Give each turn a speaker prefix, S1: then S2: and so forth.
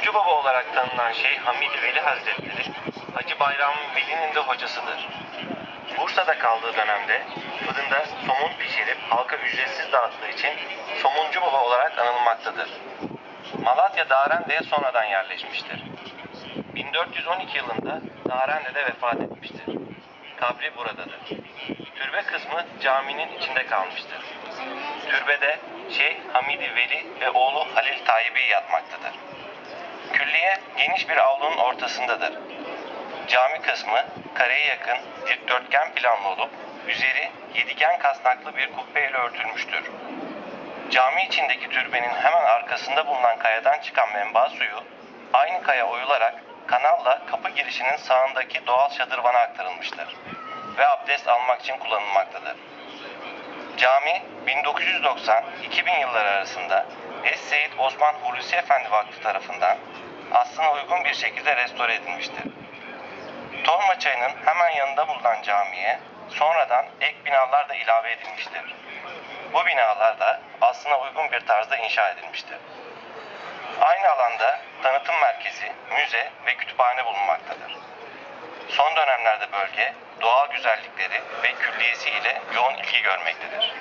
S1: Somuncu Baba olarak tanınan Şeyh Hamid Veli Hazretleri, Hacı Bayram Veli'nin de hocasıdır. Bursa'da kaldığı dönemde fırında somun pişirip halka ücretsiz dağıttığı için Somuncu Baba olarak anılmaktadır. Malatya Darende'ye sonradan yerleşmiştir. 1412 yılında Darende'de vefat etmiştir. Kabri buradadır. Türbe kısmı caminin içinde kalmıştır. Türbede Şeyh Hamid Veli ve oğlu Halil Tayyibi yatmaktadır. Külliye geniş bir avlunun ortasındadır. Cami kısmı kareye yakın dikdörtgen planlı olup üzeri yedigen kasnaklı bir kubbeyle örtülmüştür. Cami içindeki türbenin hemen arkasında bulunan kayadan çıkan menba suyu aynı kaya oyularak kanalla kapı girişinin sağındaki doğal şadırvana aktarılmıştır ve abdest almak için kullanılmaktadır. Cami 1990-2000 yılları arasında Es-Seyyid Osman Hulusi Efendi Vakfı tarafından aslına uygun bir şekilde restore edilmiştir. Torma Çayı'nın hemen yanında bulunan camiye sonradan ek binalar da ilave edilmiştir. Bu binalar da aslına uygun bir tarzda inşa edilmiştir. Aynı alanda tanıtım merkezi, müze ve kütüphane bulunmaktadır. Son dönemlerde bölge doğal güzellikleri ve külliyesi ile yoğun ilgi görmektedir.